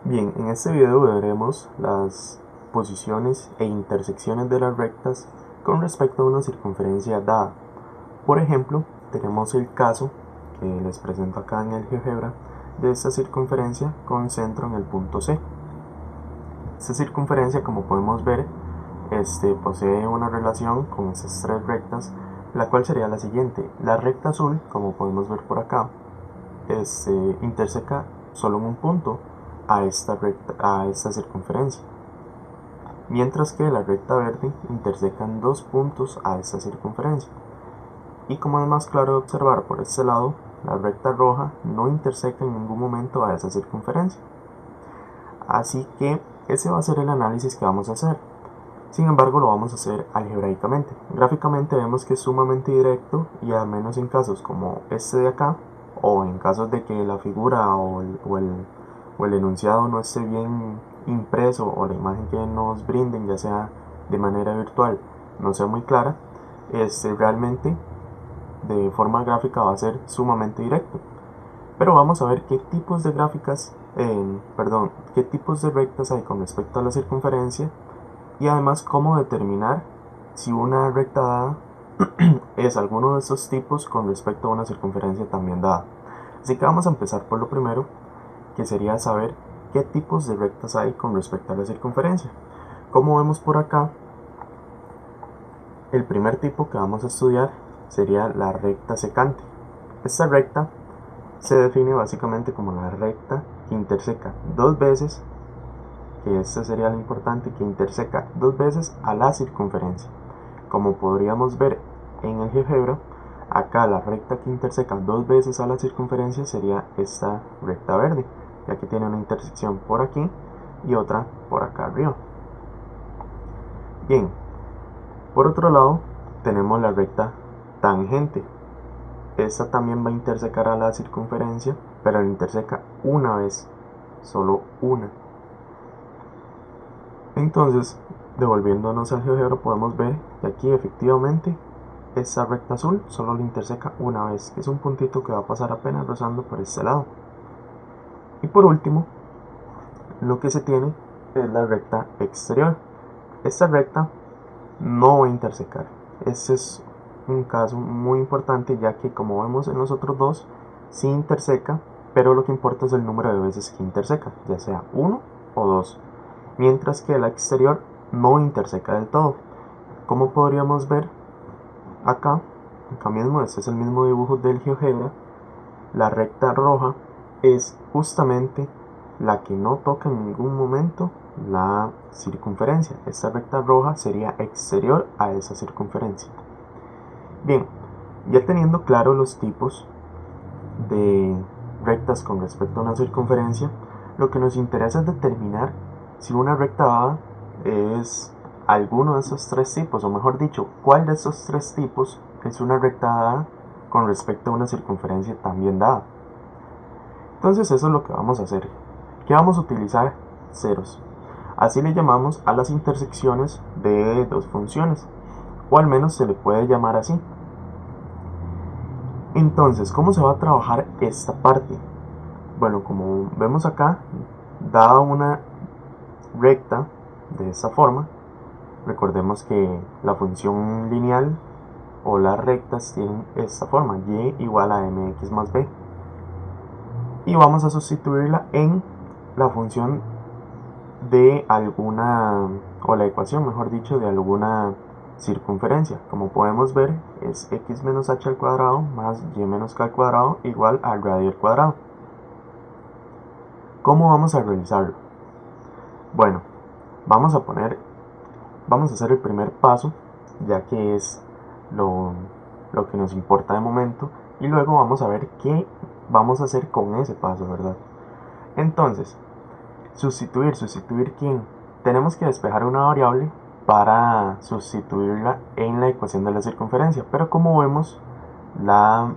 Bien, en este video veremos las posiciones e intersecciones de las rectas con respecto a una circunferencia dada. Por ejemplo, tenemos el caso que les presento acá en el GeoGebra de esta circunferencia con centro en el punto C. Esta circunferencia, como podemos ver, posee una relación con estas tres rectas, la cual sería la siguiente. La recta azul, como podemos ver por acá, interseca solo en un punto a esta circunferencia, mientras que la recta verde interseca en dos puntos a esta circunferencia. Y como es más claro de observar por este lado, la recta roja no interseca en ningún momento a esa circunferencia. Así que ese va a ser el análisis que vamos a hacer. Sin embargo, lo vamos a hacer algebraicamente. Gráficamente vemos que es sumamente directo, y al menos en casos como este de acá, o en casos de que la figura o el enunciado no esté bien impreso, o la imagen que nos brinden, ya sea de manera virtual, no sea muy clara, realmente de forma gráfica va a ser sumamente directo. Pero vamos a ver qué tipos de qué tipos de rectas hay con respecto a la circunferencia, y además cómo determinar si una recta dada es alguno de estos tipos con respecto a una circunferencia también dada. Así que vamos a empezar por lo primero, que sería saber qué tipos de rectas hay con respecto a la circunferencia. Como vemos por acá, el primer tipo que vamos a estudiar sería la recta secante. Esta recta se define básicamente como la recta que interseca dos veces, que este sería lo importante, que interseca dos veces a la circunferencia. Como podríamos ver en el GeoGebra, acá la recta que interseca dos veces a la circunferencia sería esta recta verde, ya que tiene una intersección por aquí y otra por acá arriba. Bien, por otro lado tenemos la recta tangente. Esta también va a intersecar a la circunferencia, pero la interseca una vez, solo una. Entonces, devolviéndonos al GeoGebra, podemos ver que aquí efectivamente esta recta azul solo la interseca una vez, que es un puntito que va a pasar apenas rozando por este lado. Y por último, lo que se tiene es la recta exterior. Esta recta no va a intersecar. Este es un caso muy importante, ya que como vemos en los otros dos, sí interseca, pero lo que importa es el número de veces que interseca, ya sea 1 o 2. Mientras que la exterior no interseca del todo. Como podríamos ver acá mismo, este es el mismo dibujo del GeoGebra, la recta roja es justamente la que no toca en ningún momento la circunferencia. Esta recta roja sería exterior a esa circunferencia. Bien, ya teniendo claro los tipos de rectas con respecto a una circunferencia, lo que nos interesa es determinar si una recta dada es alguno de esos tres tipos, o mejor dicho, cuál de esos tres tipos es una recta dada con respecto a una circunferencia también dada. Entonces eso es lo que vamos a hacer. ¿Qué vamos a utilizar? Ceros. Así le llamamos a las intersecciones de dos funciones, o al menos se le puede llamar así. Entonces, ¿cómo se va a trabajar esta parte? Bueno, como vemos acá, dada una recta de esta forma, recordemos que la función lineal o las rectas tienen esta forma, y igual a mx más b, y vamos a sustituirla en la función de alguna, o la ecuación mejor dicho, de alguna circunferencia. Como podemos ver, es x menos h al cuadrado más y menos k al cuadrado igual al radio al cuadrado. ¿Cómo vamos a realizarlo? Bueno, vamos a hacer el primer paso, ya que es lo que nos importa de momento, y luego vamos a ver qué vamos a hacer con ese paso, ¿verdad? Entonces, sustituir ¿quién? Tenemos que despejar una variable para sustituirla en la ecuación de la circunferencia, pero como vemos, la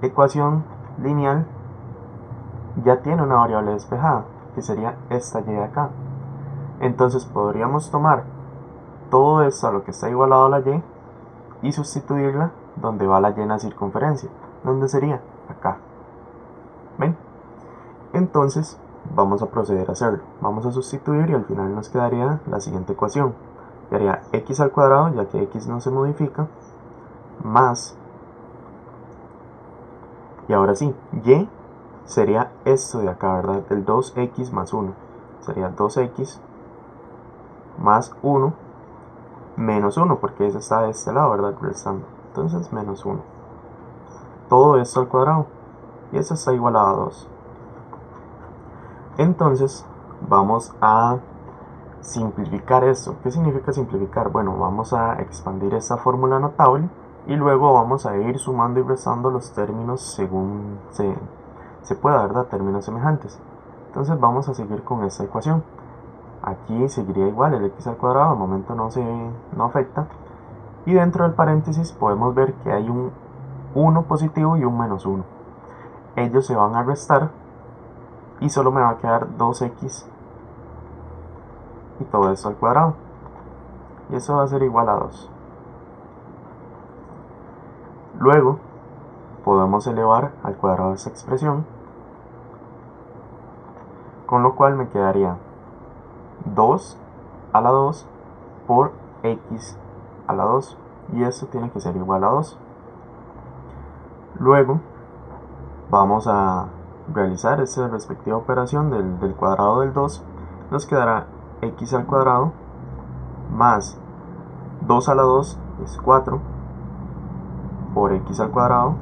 ecuación lineal ya tiene una variable despejada, que sería esta y de acá. Entonces podríamos tomar todo esto a lo que está igualado a la y y sustituirla donde va la y en la circunferencia. ¿Dónde sería? Acá. ¿Ven? Entonces vamos a proceder a hacerlo. Vamos a sustituir y al final nos quedaría la siguiente ecuación. Quedaría x al cuadrado, ya que x no se modifica, más, y ahora sí, y sería esto de acá, ¿verdad? El 2x más 1. Sería 2x más 1 menos 1, porque eso está de este lado, ¿verdad? Restando. Entonces, menos 1. Todo esto al cuadrado. Y eso está igual a 2. Entonces, vamos a simplificar esto. ¿Qué significa simplificar? Bueno, vamos a expandir esta fórmula notable y luego vamos a ir sumando y restando los términos según se pueda, ¿verdad? Términos semejantes. Entonces vamos a seguir con esta ecuación. Aquí seguiría igual, el x al cuadrado al momento no afecta. Y dentro del paréntesis podemos ver que hay un 1 positivo y un menos 1. Ellos se van a restar y solo me va a quedar 2x y todo esto al cuadrado. Y eso va a ser igual a 2. Luego podemos elevar al cuadrado esta expresión, con lo cual me quedaría 2 a la 2 por x a la 2, y esto tiene que ser igual a 2. Luego vamos a realizar esta respectiva operación del cuadrado del 2. Nos quedará x al cuadrado más 2 a la 2 es 4 por x al cuadrado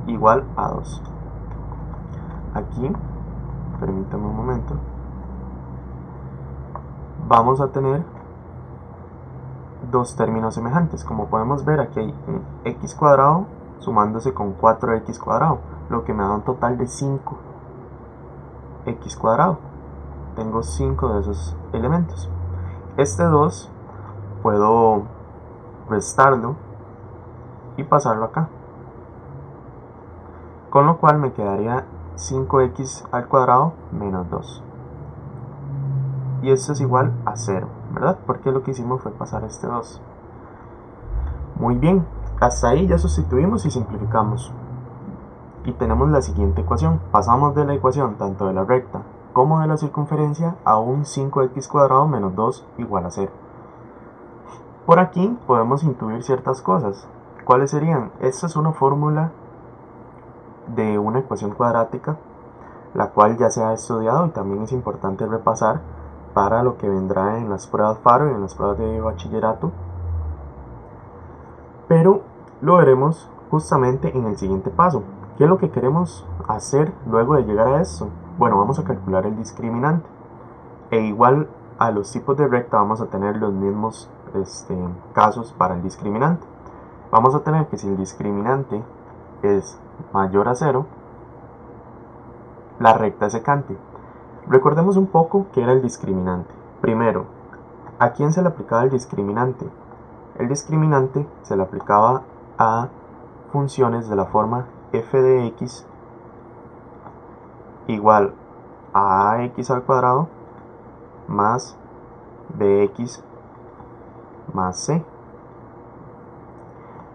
igual a 2. Aquí, permítame un momento, vamos a tener dos términos semejantes. Como podemos ver, aquí hay un x cuadrado sumándose con 4x cuadrado, lo que me da un total de 5x cuadrado. Tengo 5 de esos elementos. Este 2 puedo restarlo y pasarlo acá, con lo cual me quedaría 5x al cuadrado menos 2. Y esto es igual a 0, ¿verdad? Porque lo que hicimos fue pasar este 2. Muy bien, hasta ahí ya sustituimos y simplificamos. Y tenemos la siguiente ecuación. Pasamos de la ecuación tanto de la recta como de la circunferencia a un 5x cuadrado menos 2 igual a 0. Por aquí podemos intuir ciertas cosas. ¿Cuáles serían? Esta es una fórmula de una ecuación cuadrática, la cual ya se ha estudiado y también es importante repasar para lo que vendrá en las pruebas FARO y en las pruebas de bachillerato, pero lo veremos justamente en el siguiente paso. ¿Qué es lo que queremos hacer luego de llegar a esto? Bueno, vamos a calcular el discriminante, e igual a los tipos de recta vamos a tener los mismos casos para el discriminante. Vamos a tener que si el discriminante es mayor a 0, la recta es secante. Recordemos un poco qué era el discriminante. Primero, ¿a quién se le aplicaba el discriminante? El discriminante se le aplicaba a funciones de la forma f de x igual a ax al cuadrado más bx más c,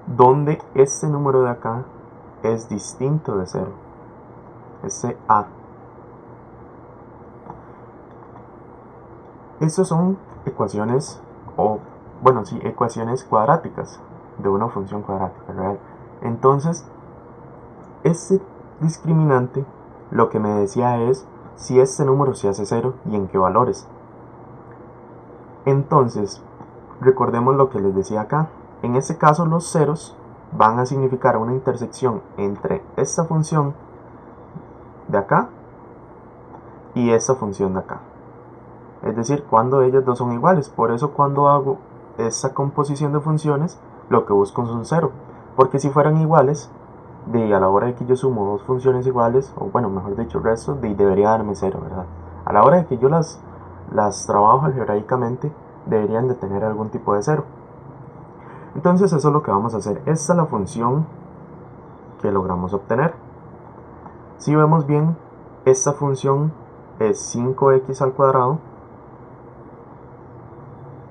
donde este número de acá es distinto de 0, este a. Estas son ecuaciones, ecuaciones cuadráticas de una función cuadrática real. Entonces, este discriminante lo que me decía es si este número se hace 0 y en qué valores. Entonces, recordemos lo que les decía acá. En este caso, los ceros van a significar una intersección entre esta función de acá y esta función de acá. Es decir, cuando ellas dos son iguales. Por eso cuando hago esta composición de funciones, lo que busco es un 0. Porque si fueran iguales, a la hora de que yo sumo dos funciones iguales, o bueno, mejor dicho, restos, debería darme 0, ¿verdad? A la hora de que yo las trabajo algebraicamente, deberían de tener algún tipo de 0. Entonces eso es lo que vamos a hacer. Esta es la función que logramos obtener. Si vemos bien, esta función es 5x al cuadrado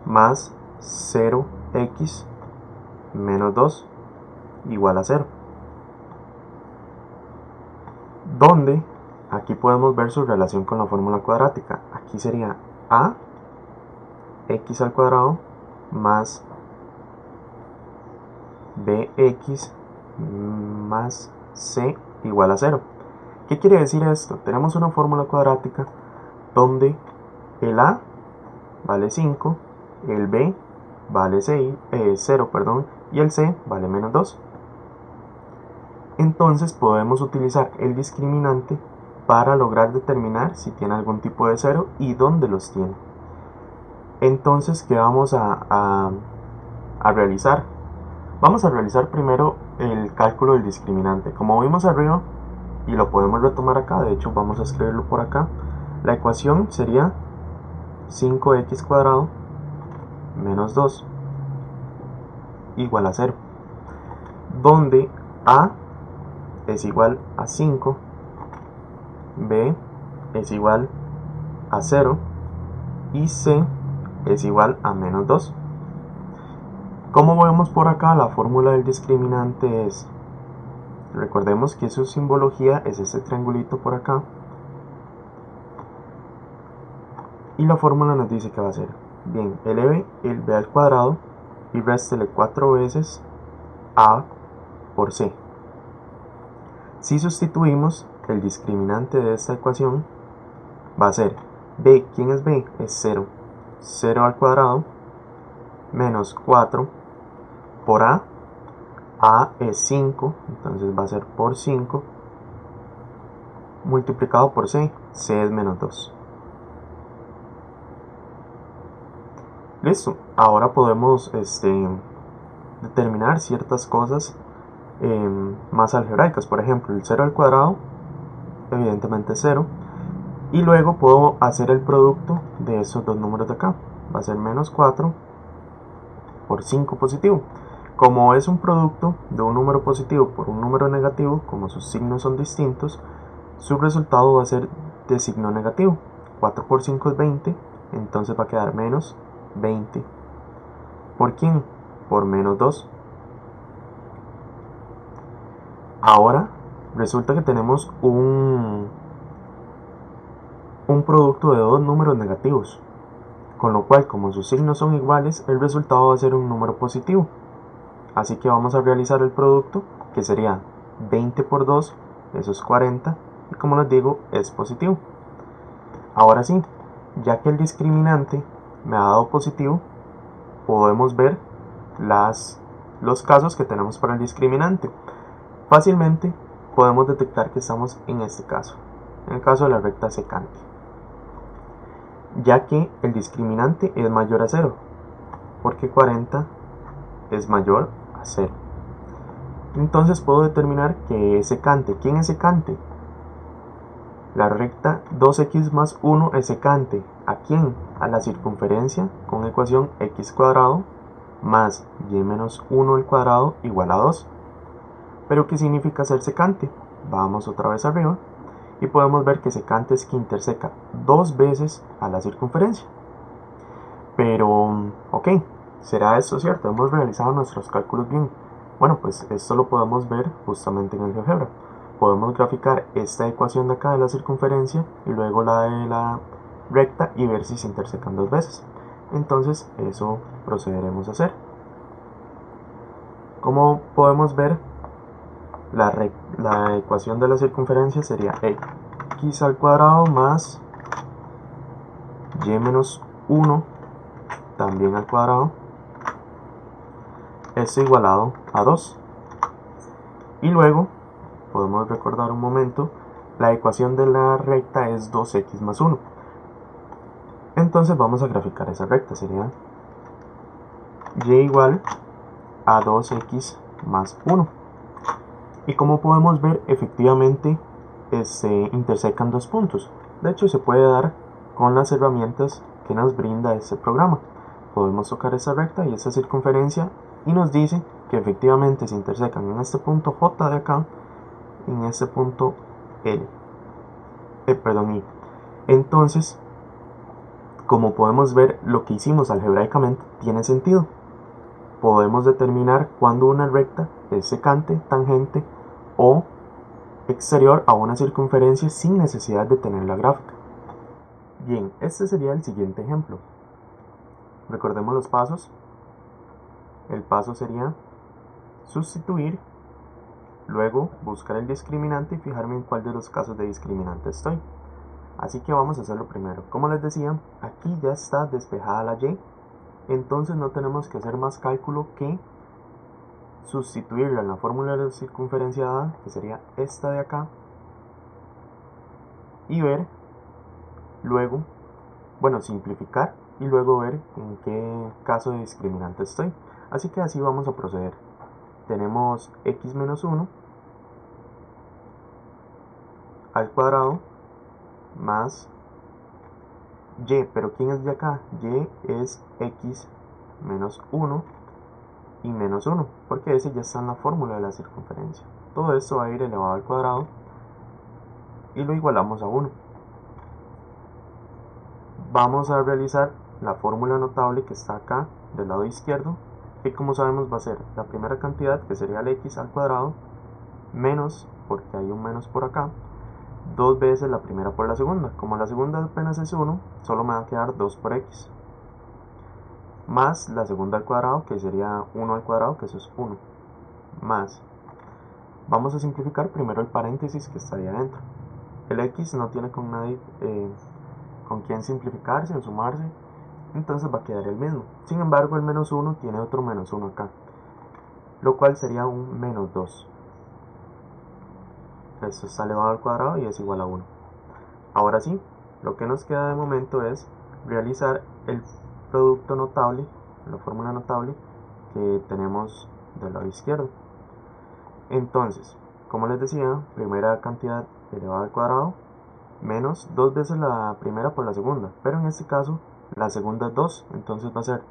más 0x menos 2 igual a 0, donde aquí podemos ver su relación con la fórmula cuadrática. Aquí sería a x al cuadrado más bx más c igual a 0. ¿Qué quiere decir esto? Tenemos una fórmula cuadrática donde el a vale 5, el b vale 0, y el c vale menos 2. Entonces podemos utilizar el discriminante para lograr determinar si tiene algún tipo de 0 y dónde los tiene. Entonces, ¿qué vamos a realizar? Vamos a realizar primero el cálculo del discriminante. Como vimos arriba, y lo podemos retomar acá, de hecho vamos a escribirlo por acá, la ecuación sería 5x cuadrado menos 2 igual a 0, donde a es igual a 5, b es igual a 0 y c es igual a menos 2. Como vemos por acá, la fórmula del discriminante es, recordemos que su simbología es este triangulito por acá, y la fórmula nos dice que va a ser, bien, eleve el b al cuadrado y réstele 4 veces a por c. Si sustituimos, el discriminante de esta ecuación va a ser b, ¿quién es b? Es 0, 0 al cuadrado menos 4 por a es 5, entonces va a ser por 5 multiplicado por c, c es menos 2. Listo, ahora podemos determinar ciertas cosas más algebraicas. Por ejemplo, el 0 al cuadrado evidentemente es 0, y luego puedo hacer el producto de esos dos números de acá, va a ser menos 4 por 5 positivo. Como es un producto de un número positivo por un número negativo, como sus signos son distintos, su resultado va a ser de signo negativo. 4 por 5 es 20, entonces va a quedar menos 20. ¿Por quién? Por menos 2. Ahora resulta que tenemos un producto de dos números negativos, con lo cual, como sus signos son iguales, el resultado va a ser un número positivo. Así que vamos a realizar el producto, que sería 20 por 2, eso es 40, y como les digo, es positivo. Ahora sí, ya que el discriminante me ha dado positivo, podemos ver los casos que tenemos para el discriminante. Fácilmente podemos detectar que estamos en este caso, en el caso de la recta secante, ya que el discriminante es mayor a 0, porque 40 es mayor a 0. Entonces puedo determinar que es secante. ¿Quién es secante? La recta 2x más 1 es secante. ¿A quién? A la circunferencia con ecuación x cuadrado más y menos 1 al cuadrado igual a 2. ¿Pero qué significa ser secante? Vamos otra vez arriba y podemos ver que secante es que interseca dos veces a la circunferencia. Pero, ok, ¿será esto cierto? ¿Hemos realizado nuestros cálculos bien? Bueno, pues esto lo podemos ver justamente en el GeoGebra. Podemos graficar esta ecuación de acá de la circunferencia y luego la de la recta y ver si se intersecan dos veces. Entonces eso procederemos a hacer. Como podemos ver, la ecuación de la circunferencia sería x al cuadrado más y menos 1 también al cuadrado, esto igualado a 2. Y luego podemos recordar un momento, la ecuación de la recta es 2x más 1. Entonces vamos a graficar esa recta, sería y igual a 2x más 1. Y como podemos ver, efectivamente intersecan dos puntos. De hecho, se puede dar con las herramientas que nos brinda este programa. Podemos tocar esa recta y esta circunferencia y nos dice que efectivamente se intersecan en este punto J de acá, en este punto I. Entonces, como podemos ver, lo que hicimos algebraicamente tiene sentido. Podemos determinar cuando una recta es secante, tangente o exterior a una circunferencia sin necesidad de tener la gráfica. Bien, este sería el siguiente ejemplo. Recordemos los pasos. El paso sería sustituir, luego buscar el discriminante y fijarme en cuál de los casos de discriminante estoy. Así que vamos a hacerlo primero. Como les decía, aquí ya está despejada la y, entonces no tenemos que hacer más cálculo que sustituirla en la fórmula de la circunferencia dada, que sería esta de acá, y ver, luego, simplificar y luego ver en qué caso de discriminante estoy. Así que así vamos a proceder. Tenemos x menos 1 al cuadrado más y, pero ¿quién es de acá? Y es x menos 1 y menos 1, porque ese ya está en la fórmula de la circunferencia. Todo esto va a ir elevado al cuadrado y lo igualamos a 1. Vamos a realizar la fórmula notable que está acá del lado izquierdo, que como sabemos va a ser la primera cantidad, que sería el x al cuadrado, menos, porque hay un menos por acá, 2 veces la primera por la segunda. Como la segunda apenas es 1, solo me va a quedar 2 por x, más la segunda al cuadrado, que sería 1 al cuadrado, que eso es 1, más, vamos a simplificar primero el paréntesis que está ahí adentro. El x no tiene con nadie con quién simplificarse o sumarse, entonces va a quedar el mismo. Sin embargo, el menos 1 tiene otro menos 1 acá, lo cual sería un menos 2. Esto está elevado al cuadrado y es igual a 1. Ahora sí, lo que nos queda de momento es realizar el producto notable, la fórmula notable que tenemos del lado izquierdo. Entonces, como les decía, primera cantidad elevada al cuadrado menos 2 veces la primera por la segunda, pero en este caso la segunda es 2, entonces va a ser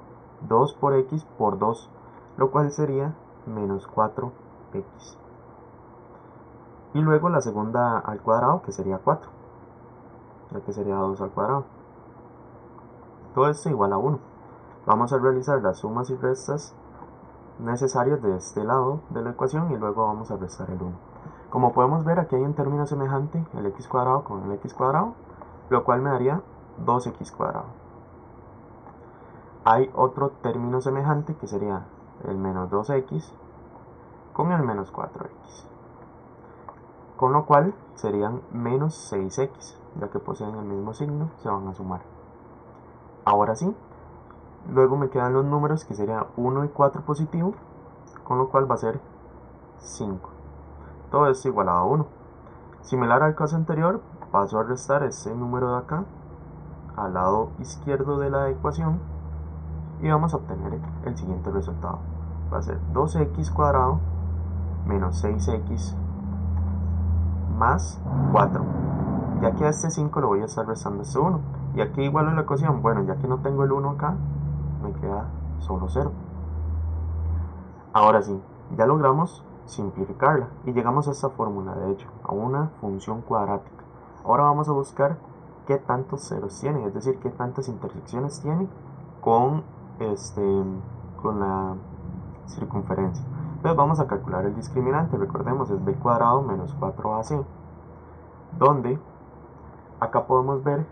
2 por x por 2, lo cual sería menos 4x. Y luego la segunda al cuadrado, que sería 4, ya que sería 2 al cuadrado. Todo esto igual a 1. Vamos a realizar las sumas y restas necesarias de este lado de la ecuación y luego vamos a restar el 1. Como podemos ver, aquí hay un término semejante, el x cuadrado con el x cuadrado, lo cual me daría 2x cuadrado. Hay otro término semejante que sería el menos 2x con el menos 4x, con lo cual serían menos 6x, ya que poseen el mismo signo, se van a sumar. Ahora sí, luego me quedan los números que serían 1 y 4 positivo, con lo cual va a ser 5. Todo esto igualado a 1. Similar al caso anterior, paso a restar este número de acá al lado izquierdo de la ecuación y vamos a obtener el siguiente resultado. Va a ser 2x cuadrado menos 6x más 4. Ya que a este 5 lo voy a estar restando este 1. Y aquí igualo la ecuación. Bueno, ya que no tengo el 1 acá, me queda solo 0. Ahora sí, ya logramos simplificarla y llegamos a esta fórmula, de hecho, a una función cuadrática. Ahora vamos a buscar qué tantos ceros tiene, es decir, qué tantas intersecciones tiene con, con la circunferencia. Entonces vamos a calcular el discriminante, recordemos es b cuadrado menos 4ac, donde acá podemos ver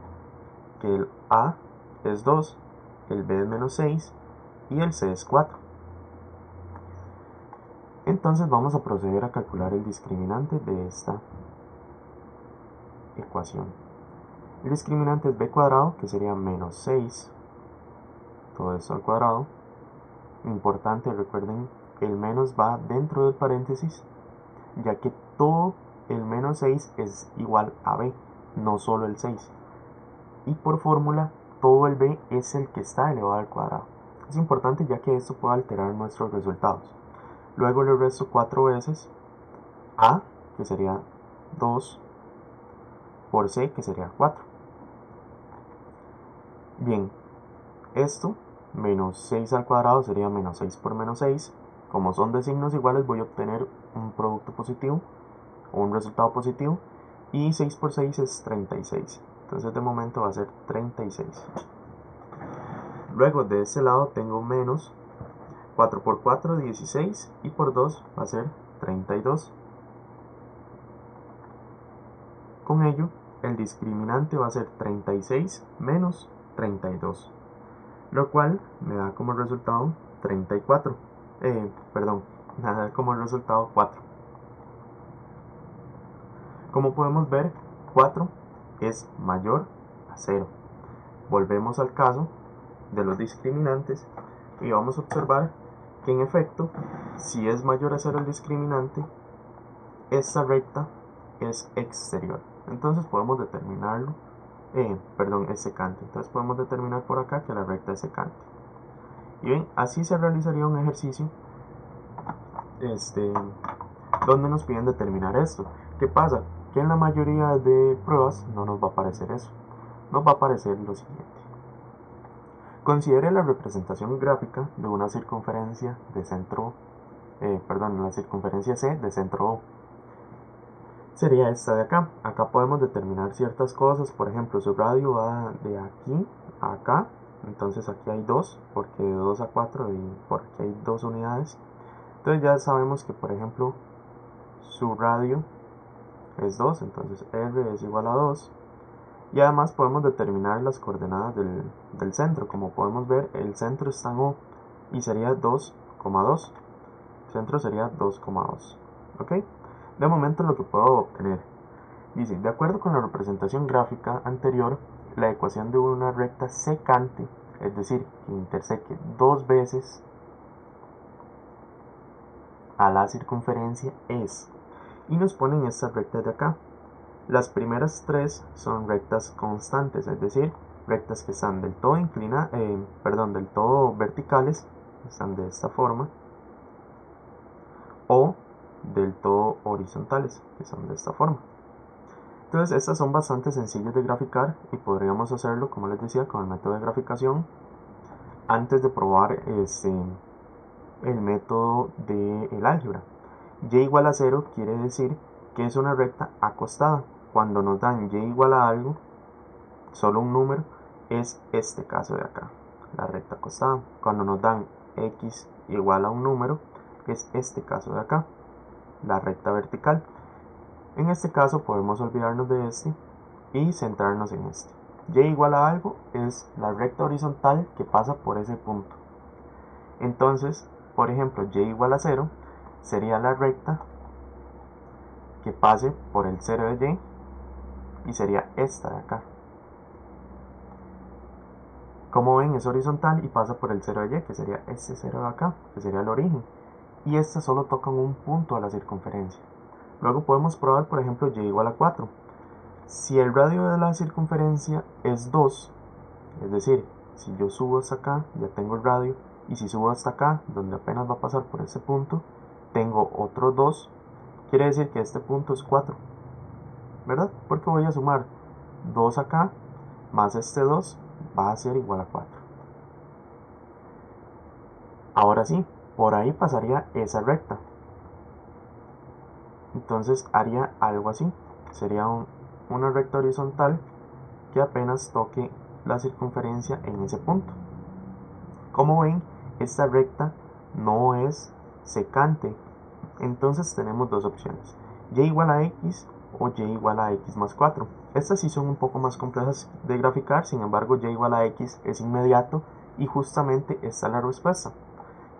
que el a es 2, el b es menos 6 y el c es 4. Entonces vamos a proceder a calcular el discriminante de esta ecuación. El discriminante es b cuadrado, que sería menos 6, todo esto al cuadrado. Importante, recuerden, el menos va dentro del paréntesis, ya que todo el menos 6 es igual a b, no solo el 6. Y por fórmula, todo el b es el que está elevado al cuadrado. Es importante ya que esto puede alterar nuestros resultados. Luego le resto 4 veces a, que sería 2, por c, que sería 4. Bien, esto, menos 6 al cuadrado, sería menos 6 por menos 6. Como son de signos iguales, voy a obtener un producto positivo, o un resultado positivo. Y 6 por 6 es 36. Entonces de momento va a ser 36. Luego de este lado tengo menos 4 por 4, 16. Y por 2 va a ser 32. Con ello, el discriminante va a ser 36 menos 32, lo cual me da como resultado 34. Me da como resultado 4. Como podemos ver, 4 es mayor a 0. Volvemos al caso de los discriminantes y vamos a observar que en efecto, si es mayor a 0 el discriminante, esta recta es exterior. Entonces podemos determinarlo, es secante. Entonces podemos determinar por acá que la recta es secante. Y bien, así se realizaría un ejercicio donde nos piden determinar esto. ¿Qué pasa? Que en la mayoría de pruebas no nos va a aparecer eso. Nos va a aparecer lo siguiente. Considere la representación gráfica de una circunferencia de centro, la circunferencia C de centro O. Sería esta de acá. Acá podemos determinar ciertas cosas, por ejemplo, su radio va de aquí a acá, entonces aquí hay 2, porque de 2 a 4 y por aquí hay 2 unidades. Entonces ya sabemos que, por ejemplo, su radio es 2, entonces R es igual a 2. Y además podemos determinar las coordenadas del centro. Como podemos ver, el centro está en O y sería 2,2. El centro sería 2,2. ¿Ok? De momento lo que puedo obtener. Dice, de acuerdo con la representación gráfica anterior, la ecuación de una recta secante, es decir, que interseque 2 veces a la circunferencia es, y nos ponen estas rectas de acá. Las primeras 3 son rectas constantes, es decir, rectas que están del todo del todo verticales, están de esta forma, o del todo horizontales, que son de esta forma. Entonces estas son bastante sencillas de graficar y podríamos hacerlo, como les decía, con el método de graficación antes de probar el método del álgebra. Y igual a 0 quiere decir que es una recta acostada. Cuando nos dan y igual a algo, solo un número, es este caso de acá, la recta acostada. Cuando nos dan x igual a un número, es este caso de acá, la recta vertical. En este caso podemos olvidarnos de este y centrarnos en este. Y igual a algo es la recta horizontal que pasa por ese punto. Entonces, por ejemplo, y igual a 0 sería la recta que pase por el 0 de y sería esta de acá. Como ven, es horizontal y pasa por el 0 de y, que sería este 0 de acá, que sería el origen. Y esta solo toca un punto a la circunferencia. Luego podemos probar, por ejemplo, y igual a 4. Si el radio de la circunferencia es 2, es decir, si yo subo hasta acá, ya tengo el radio, y si subo hasta acá, donde apenas va a pasar por ese punto, tengo otro 2, quiere decir que este punto es 4, ¿verdad? Porque voy a sumar 2 acá, más este 2, va a ser igual a 4. Ahora sí, por ahí pasaría esa recta. Entonces haría algo así. Sería una recta horizontal que apenas toque la circunferencia en ese punto. Como ven, esta recta no es secante. Entonces tenemos dos opciones, y igual a x o y igual a x más 4. Estas sí son un poco más complejas de graficar, sin embargo y igual a x es inmediato y justamente esta es la respuesta.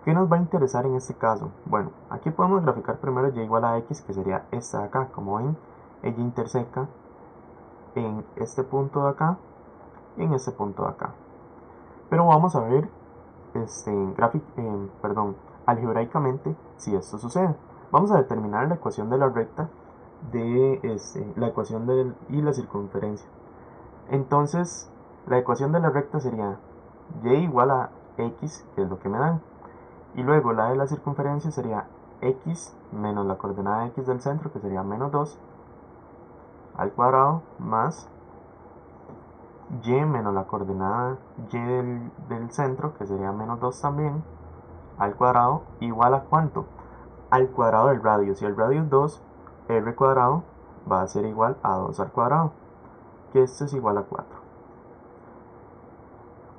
¿Qué nos va a interesar en este caso? Bueno, aquí podemos graficar primero y igual a x, que sería esta de acá. Como ven, ella interseca en este punto de acá y en este punto de acá. Pero vamos a ver algebraicamente si esto sucede. Vamos a determinar la ecuación de la recta la ecuación y la circunferencia. Entonces, la ecuación de la recta sería y igual a x, que es lo que me dan. Y luego la de la circunferencia sería x menos la coordenada x del centro, que sería menos 2, al cuadrado, más y menos la coordenada y del centro, que sería menos 2 también, al cuadrado, igual a ¿cuánto? Al cuadrado del radio. Si el radio es 2, r cuadrado va a ser igual a 2 al cuadrado, que esto es igual a 4.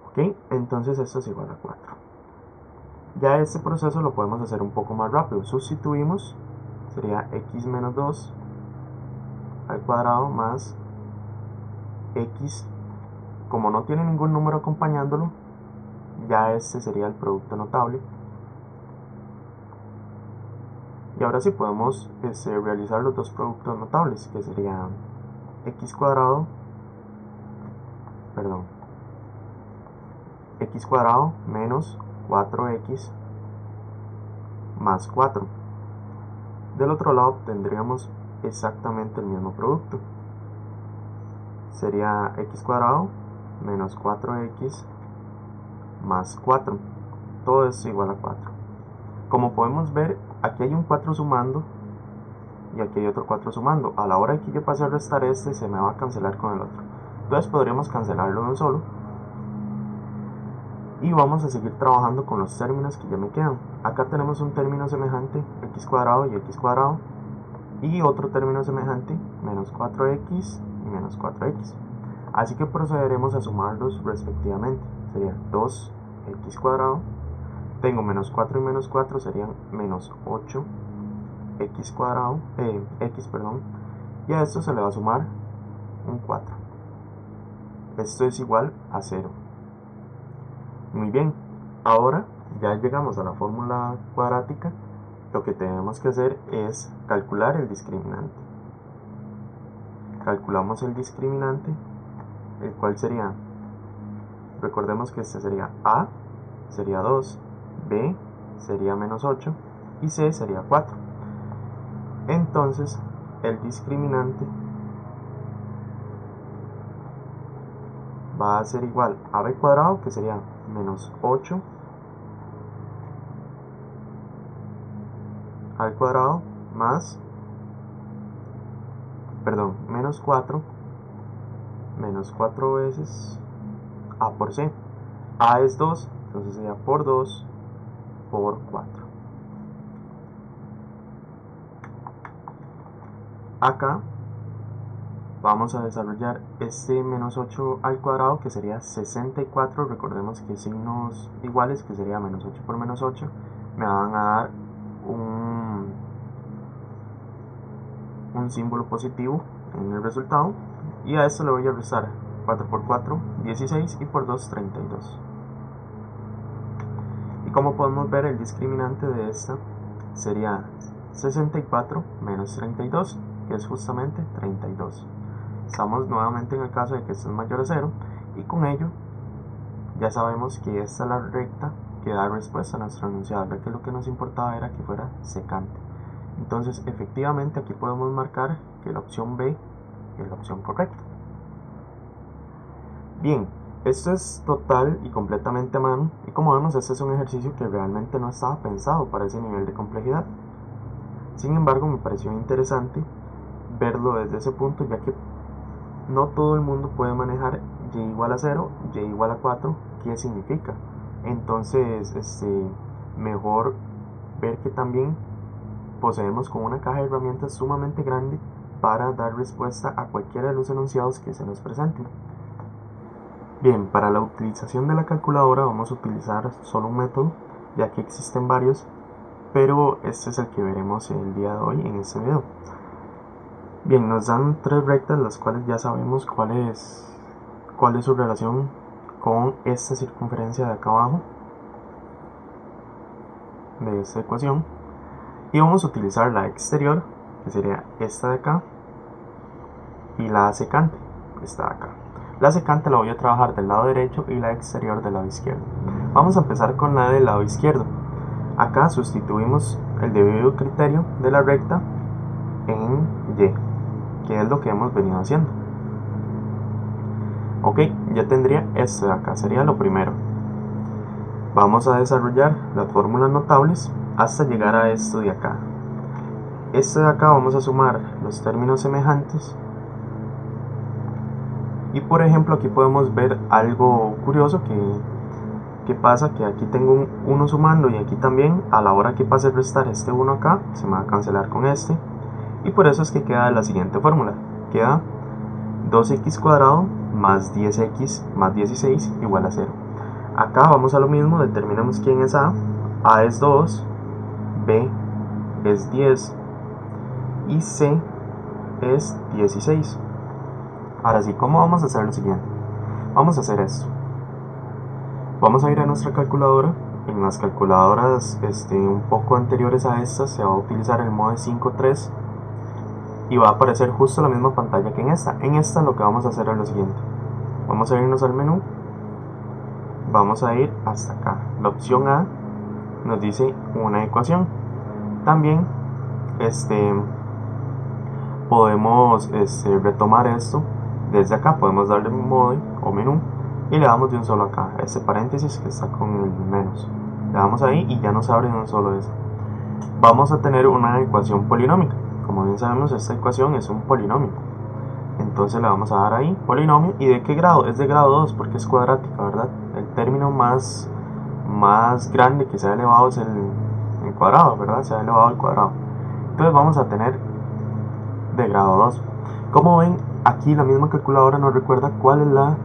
Ok, entonces esto es igual a 4. Ya este proceso lo podemos hacer un poco más rápido. Sustituimos, sería x menos 2 al cuadrado más x, como no tiene ningún número acompañándolo, ya este sería el producto notable. Y ahora sí podemos realizar los dos productos notables, que serían x cuadrado menos 4x más 4. Del otro lado tendríamos exactamente el mismo producto. Sería x cuadrado menos 4x más 4. Todo esto igual a 4. Como podemos ver, aquí hay un 4 sumando y aquí hay otro 4 sumando. A la hora que yo pase a restar este, se me va a cancelar con el otro. Entonces podríamos cancelarlo de un solo. Y vamos a seguir trabajando con los términos que ya me quedan. Acá tenemos un término semejante, x cuadrado y x cuadrado. Y otro término semejante, menos 4x y menos 4x. Así que procederemos a sumarlos respectivamente. Sería 2x cuadrado. Tengo menos 4 y menos 4 serían menos 8x cuadrado, y a esto se le va a sumar un 4. Esto es igual a 0. Muy bien, ahora ya llegamos a la fórmula cuadrática. Lo que tenemos que hacer es calcular el discriminante. Calculamos el discriminante, el cual sería, recordemos que este sería a, sería 2, b sería menos 8 y c sería 4. Entonces el discriminante va a ser igual a b cuadrado, que sería menos 8 al cuadrado más, menos 4 veces a por c. A es 2, entonces sería por 2 por 4. Acá vamos a desarrollar este menos 8 al cuadrado, que sería 64. Recordemos que signos iguales, que sería menos 8 por menos 8, me van a dar un símbolo positivo en el resultado. Y a esto le voy a restar 4 por 4, 16, y por 2, 32. Y como podemos ver, el discriminante de esta sería 64 menos 32, que es justamente 32. Estamos nuevamente en el caso de que esto es mayor a 0, y con ello ya sabemos que esta es la recta que da respuesta a nuestro enunciado, ya que lo que nos importaba era que fuera secante. Entonces efectivamente aquí podemos marcar que la opción B es la opción correcta. Bien, esto es total y completamente a mano, y como vemos, este es un ejercicio que realmente no estaba pensado para ese nivel de complejidad. Sin embargo, me pareció interesante verlo desde ese punto, ya que no todo el mundo puede manejar y igual a 0, y igual a 4, qué significa. Entonces, mejor ver que también poseemos con una caja de herramientas sumamente grande para dar respuesta a cualquiera de los enunciados que se nos presenten. Bien, para la utilización de la calculadora vamos a utilizar solo un método, ya que existen varios, pero este es el que veremos el día de hoy en este video. Bien, nos dan tres rectas, las cuales ya sabemos cuál es su relación con esta circunferencia de acá abajo de esta ecuación, y vamos a utilizar la exterior, que sería esta de acá, y la secante, esta de acá. La secante la voy a trabajar del lado derecho y la exterior del lado izquierdo. Vamos a empezar con la del lado izquierdo. Acá sustituimos el debido criterio de la recta en y, que es lo que hemos venido haciendo. Ok, ya tendría esto de acá, sería lo primero. Vamos a desarrollar las fórmulas notables hasta llegar a esto de acá. Esto de acá vamos a sumar los términos semejantes. Y por ejemplo, aquí podemos ver algo curioso que pasa, que aquí tengo un 1 sumando y aquí también. A la hora que pase a restar este 1 acá, se me va a cancelar con este, y por eso es que queda la siguiente fórmula. Queda 2x cuadrado más 10x más 16 igual a 0. Acá vamos a lo mismo, determinamos quién es A es 2, B es 10 y C es 16. Ahora sí, ¿cómo vamos a hacer lo siguiente? Vamos a hacer esto. Vamos a ir a nuestra calculadora. En las calculadoras un poco anteriores a esta se va a utilizar el modo 5.3 y va a aparecer justo la misma pantalla que en esta. En esta lo que vamos a hacer es lo siguiente. Vamos a irnos al menú. Vamos a ir hasta acá. La opción A nos dice una ecuación. También podemos retomar esto desde acá. Podemos darle modo o menú y le damos de un solo acá, este paréntesis que está con el menos. Le damos ahí y ya nos abre de un solo eso. Vamos a tener una ecuación polinómica. Como bien sabemos, esta ecuación es un polinomio. Entonces le vamos a dar ahí, polinomio. ¿Y de qué grado? Es de grado 2 porque es cuadrática, ¿verdad? El término más grande que se ha elevado es el cuadrado, ¿verdad? Se ha elevado al cuadrado. Entonces vamos a tener de grado 2. Como ven, aquí la misma calculadora nos recuerda cuál es la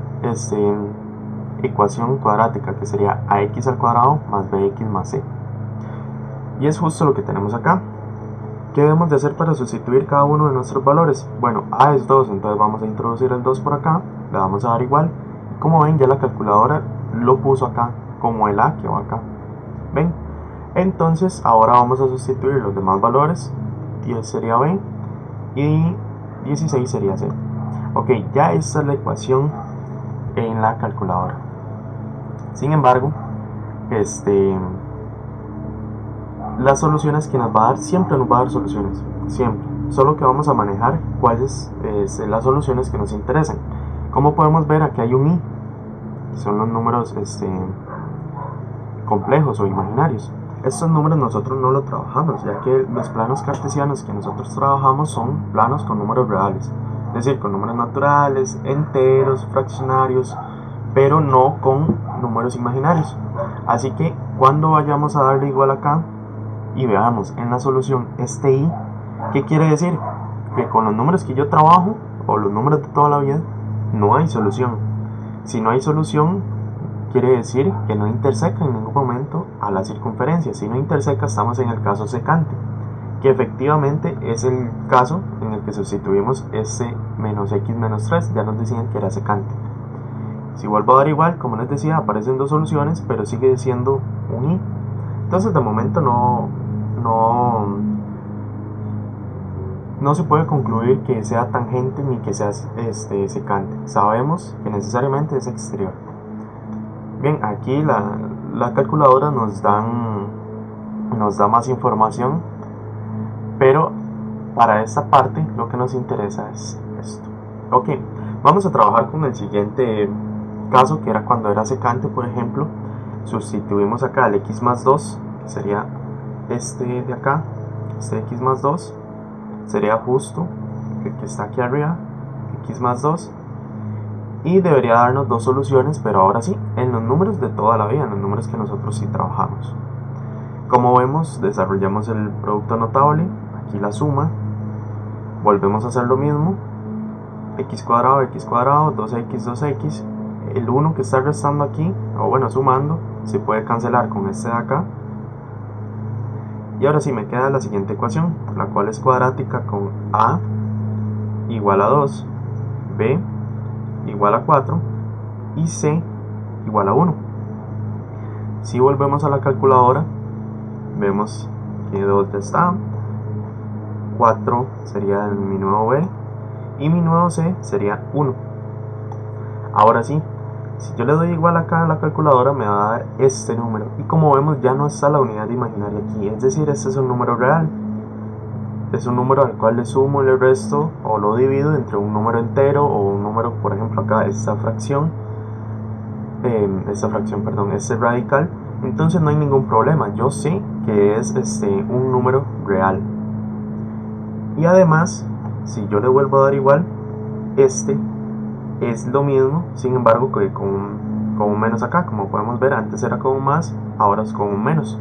ecuación cuadrática, que sería ax al cuadrado más bx más c. Y es justo lo que tenemos acá. ¿Qué debemos de hacer para sustituir cada uno de nuestros valores? Bueno, a es 2, entonces vamos a introducir el 2 por acá, le vamos a dar igual. Como ven, ya la calculadora lo puso acá como el a que va acá. ¿Ven? Entonces ahora vamos a sustituir los demás valores. 10 sería b y 16 sería c. Ok, ya esta es la ecuación en la calculadora. Sin embargo, las soluciones que nos va a dar, siempre nos va a dar soluciones, siempre. Solo que vamos a manejar cuáles son las soluciones que nos interesan. Como podemos ver, aquí hay un i, que son los números complejos o imaginarios. Estos números nosotros no los trabajamos, ya que los planos cartesianos que nosotros trabajamos son planos con números reales, es decir, con números naturales, enteros, fraccionarios, pero no con números imaginarios. Así que cuando vayamos a darle igual acá y veamos en la solución este i, ¿qué quiere decir? Que con los números que yo trabajo, o los números de toda la vida, no hay solución. Si no hay solución, quiere decir que no interseca en ningún momento a la circunferencia. Si no interseca, estamos en el caso secante, que efectivamente es el caso en el que sustituimos ese menos x menos 3, ya nos decían que era secante. Si vuelvo a dar igual, como les decía, aparecen dos soluciones, pero sigue siendo un i. Entonces de momento no se puede concluir que sea tangente ni que sea secante. Sabemos que necesariamente es exterior. Bien, aquí la calculadora nos da más información, pero para esta parte lo que nos interesa es esto. Ok, vamos a trabajar con el siguiente caso, que era cuando era secante. Por ejemplo, sustituimos acá el x más 2, que sería este de acá, este x más 2 sería justo el que está aquí arriba, x más 2, y debería darnos dos soluciones, pero ahora sí, en los números de toda la vida, en los números que nosotros sí trabajamos. Como vemos, desarrollamos el producto notable, aquí la suma, volvemos a hacer lo mismo, x cuadrado, 2x, 2x, el 1 que está restando aquí, o bueno, sumando, se puede cancelar con este de acá. Y ahora sí me queda la siguiente ecuación, la cual es cuadrática con a igual a 2, b igual a 4 y c igual a 1. Si volvemos a la calculadora, vemos que 2 ya está, 4 sería mi nuevo b y mi nuevo c sería 1. Ahora sí, si yo le doy igual acá a la calculadora, me va a dar este número. Y como vemos, ya no está la unidad imaginaria aquí. Es decir, este es un número real. Es un número al cual le sumo y le resto o lo divido entre un número entero o un número, por ejemplo, acá esta fracción, este radical. Entonces no hay ningún problema. Yo sé que es un número real. Y además, si yo le vuelvo a dar igual, es lo mismo, sin embargo, que con un menos acá. Como podemos ver, antes era con un más, ahora es con un menos.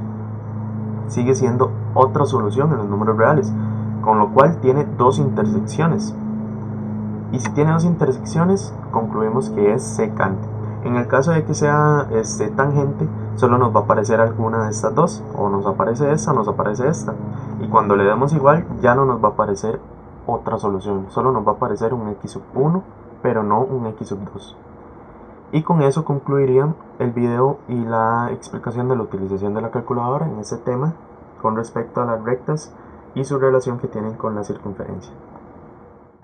Sigue siendo otra solución en los números reales, con lo cual tiene dos intersecciones. Y si tiene dos intersecciones, concluimos que es secante. En el caso de que sea tangente, solo nos va a aparecer alguna de estas dos, o nos aparece esta o nos aparece esta. Y cuando le demos igual, ya no nos va a aparecer otra solución, solo nos va a aparecer un x sub 1, pero no un x sub 2. Y con eso concluiría el video y la explicación de la utilización de la calculadora en este tema con respecto a las rectas y su relación que tienen con la circunferencia.